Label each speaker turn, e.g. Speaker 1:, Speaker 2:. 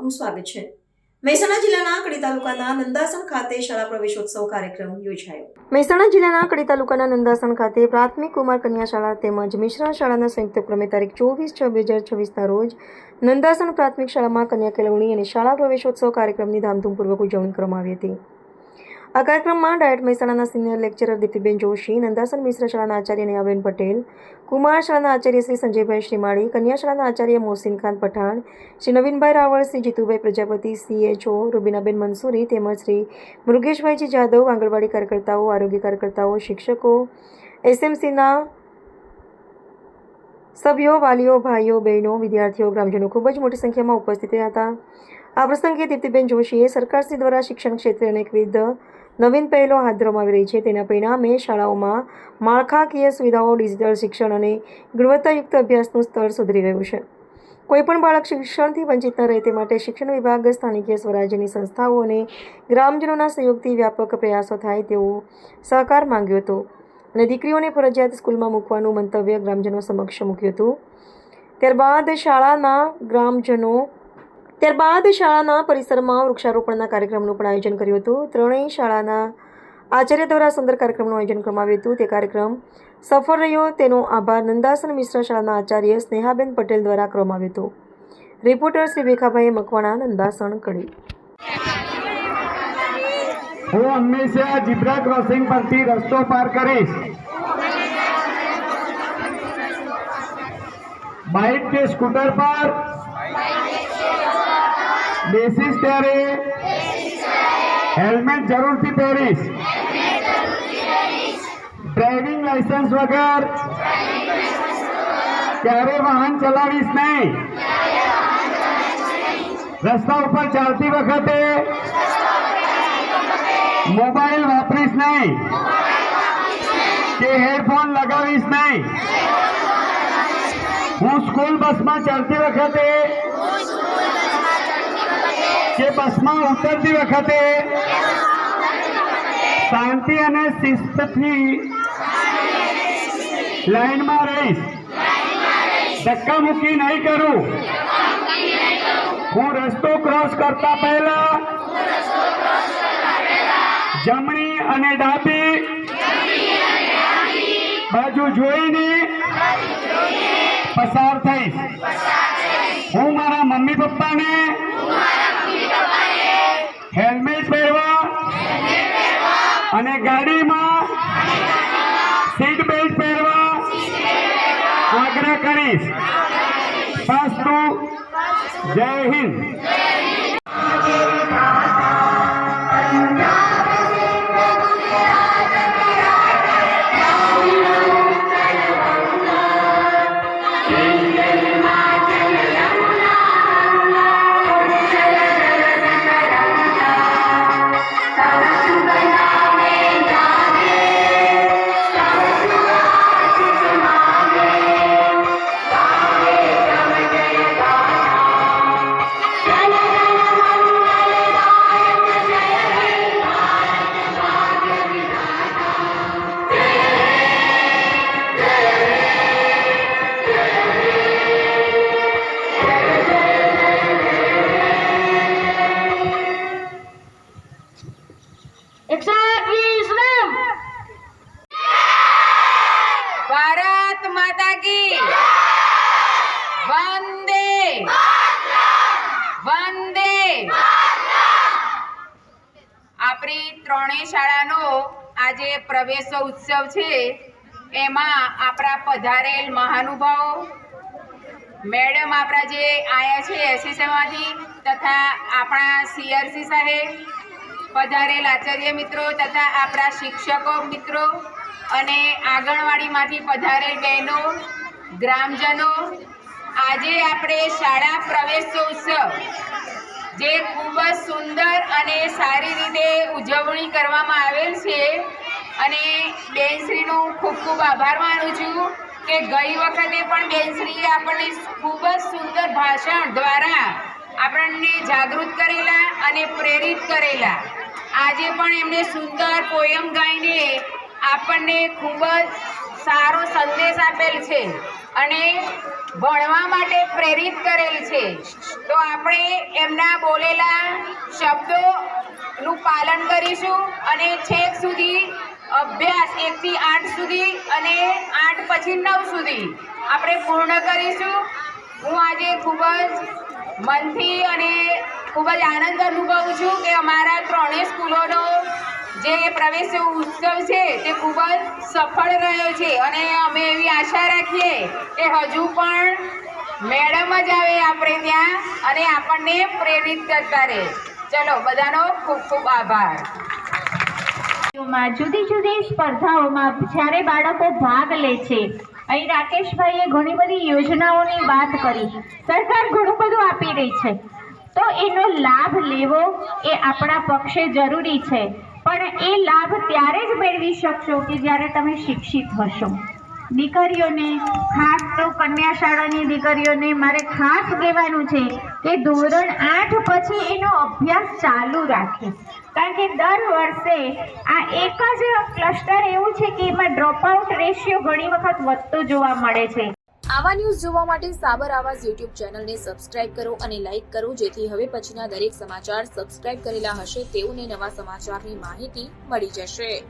Speaker 1: આપનું સ્વાગત છે। મહેસાણા જિલ્લાના કડી તાલુકાના નંદાસણ ખાતે શાળા પ્રવેશોત્સવ કાર્યક્રમ યોજાયો। મહેસાણા જિલ્લાના કડી તાલુકાના નંદાસણ ખાતે પ્રાથમિક કુમાર કન્યા શાળા તેમજ મિશ્રા શાળાના સંયુક્ત ઉપક્રમે તારીખ 24/6/2026ના રોજ નંદાસણ પ્રાથમિક શાળામાં કન્યા કેળવણી અને શાળા પ્રવેશોત્સવ કાર્યક્રમની ધામધૂમપૂર્વક ઉજવણી કરવામાં આવી હતી। આ કાર્યક્રમમાં ડાયટ મહેસાણાના સિનિયર લેક્ચરર દીપ્તિબેન જોશી, નંદાસણ મિશ્રા શાળાના આચાર્ય નેહાબેન પટેલ, કુમાર શાળાના આચાર્ય શ્રી સંજયભાઈ શ્રીમાળી, કન્યા શાળાના આચાર્ય મોહસિન ખાન પઠાણ, શ્રી નવીનભાઈ રાવળ, શ્રી જીતુભાઈ પ્રજાપતિ, CHO રૂબીનાબેન મંસૂરી તેમજ શ્રી મૃગેશભાઈજી જાદવ, આંગણવાડી કાર્યકર્તાઓ, આરોગ્ય કાર્યકર્તાઓ, શિક્ષકો, SMCના સભ્યો, વાલીઓ, ભાઈઓ, બહેનો, વિદ્યાર્થીઓ, ગ્રામજનો ખૂબ જ મોટી સંખ્યામાં ઉપસ્થિત રહ્યા હતા। આ પ્રસંગે દીપ્તિબેન જોશીએ સરકારશ્રી દ્વારા શિક્ષણ ક્ષેત્રે અનેકવિધ નવીન પહેલો હાથ ધરવામાં આવી રહી છે, તેના પરિણામે શાળાઓમાં માળખાકીય સુવિધાઓ, ડિજિટલ શિક્ષણ અને ગુણવત્તાયુક્ત અભ્યાસનું સ્તર સુધરી રહ્યું છે। કોઈપણ બાળક શિક્ષણથી વંચિત ન રહે તે માટે શિક્ષણ વિભાગ, સ્થાનિક સ્વરાજ્યની સંસ્થાઓ અને ગ્રામજનોના સહયોગથી વ્યાપક પ્રયાસો થાય તેવો સહકાર માંગ્યો હતો અને દીકરીઓને ફરજિયાત સ્કૂલમાં મૂકવાનું મંતવ્ય ગ્રામજનો સમક્ષ મૂક્યું હતું। ત્યારબાદ શાળાના પરિસરમાં વૃક્ષારોપણના કાર્યક્રમનું પણ આયોજન કર્યું હતું। ત્રણેય શાળાના આચાર્ય દ્વારા સુંદર કાર્યક્રમનું આયોજન કરવામાં આવ્યું હતું। તે કાર્યક્રમ સફળ રહ્યો તેનો આભાર નંદાસણ મિશ્રા શાળાના આચાર્ય સ્નેહાબેન પટેલ દ્વારા કરવામાં આવ્યો હતો। રિપોર્ટર શ્રી ભેખાભાઈ મકવાણા, નંદાસણ કડી।
Speaker 2: હું હંમેશા ઝીબ્રા ક્રોસિંગ પરથી રસ્તો પાર કરીશ, બાઇક કે સ્કૂટર પર બેસીશ ત્યારે હેલ્મેટ જરૂરથી પહેરીશ, ડ્રાઇવિંગ લાયસન્સ વગર ક્યારે વાહન ચલાવીશ નહીં, રસ્તા ઉપર ચાલતી વખતે મોબાઈલ વાપરીશ નહીં કે હેડફોન લગાવીશ નહીં, હું સ્કૂલ બસમાં ચાલતી વખતે કે બસમાં ઉતરતી વખતે શાંતિ અને શિસ્તથી લાઈનમાં રહીશ, ધક્કા મૂકી નહીં કરું, હું રસ્તો ક્રોસ કરતા પહેલા જમણી અને ડાબી બાજુ જોઈને પસાર થઈશ। હું મારા મમ્મી પપ્પાને હેલ્મેટ પહેરવા અને ગાડીમાં સીટ બેલ્ટ પહેરવા આગ્રહ કરીશ। અસ્તુ, જય હિન્દ।
Speaker 3: भारत माता की वंदे वंदे। આપણી ત્રણેય શાળાનો આજે પ્રવેશોત્સવ છે, એમાં આપણા પધારેલ મહાનુભાવો મેડમ આપણા જે આયા છે SSમાંથી તથા આપણા CRC સાહેબ, પધારેલ આચાર્ય મિત્રો તથા આપણા શિક્ષકો મિત્રો અને આંગણવાડીમાંથી પધારેલ બહેનો, ગ્રામજનો, આજે આપણે શાળા પ્રવેશોત્સવ જે ખૂબ જ સુંદર અને સારી રીતે ઉજવણી કરવામાં આવેલ છે અને બેનશ્રીનો ખૂબ ખૂબ આભાર માનું છું કે ગઈ વખતે પણ બેનશ્રીએ આપણને ખૂબ જ સુંદર ભાષણ દ્વારા આપણને જાગૃત કરેલા અને પ્રેરિત કરેલા। આજે પણ એમને સુંદર પોયમ ગાઈને આપણને ખૂબ જ સારો સંદેશ આપેલ છે અને ભણવા માટે પ્રેરિત કરેલ છે. તો આપણે એમના બોલેલા શબ્દોનું પાલન કરીશું અને છેક સુધી અભ્યાસ 1 થી 8 સુધી અને 8 પછી 9 સુધી આપણે પૂર્ણ કરીશું. હું આજે ખૂબ જ મનથી અને ખૂબ જ આનંદ અનુભવું છું કે અમારા ત્રણેય સ્કૂલોનો જે પ્રવેશ ઉત્સવ છે તે ખૂબ જ સફળ રહ્યો છે અને અમે એવી આશા રાખીએ કે હજુ પણ મેડમ જ આવે આપણે ત્યાં અને આપણને પ્રેરિત કરતા રહે. ચલો, બધાનો ખૂબ ખૂબ આભાર.
Speaker 4: જુદી જુદી સ્પર્ધાઓમાં જ્યારે બાળકો ભાગ લે છે, અહીં રાકેશભાઈએ ઘણી બધી યોજનાઓની વાત કરી. સરકાર ઘણું બધું આપી રહી છે, તો એનો લાભ લેવો એ આપણા પક્ષે જરૂરી છે. પણ એ લાભ ત્યારે જ મેળવી શકશો કે જ્યારે તમે શિક્ષિત હશો. દીકરીઓને, ખાસ તો કન્યા શાળાની દીકરીઓને મારે ખાસ કહેવાનું છે કે ધોરણ 8 પછી એનો અભ્યાસ ચાલુ રાખે. કારણ કે દર વર્ષે આ એક જ ક્લસ્ટર એવું છે કે એમાં ડ્રોપઆઉટ રેશિયો ઘણી વખત વધતો જોવા મળે છે.
Speaker 5: આવા ન્યૂઝ જોવા માટે સાબર આવાઝ યુટ્યુબ ચેનલને સબસ્ક્રાઇબ કરો અને લાઇક કરો, જેથી હવે પછીના દરેક સમાચાર સબસ્ક્રાઇબ કરેલા હશે તેઓને નવા સમાચારની માહિતી મળી જશે.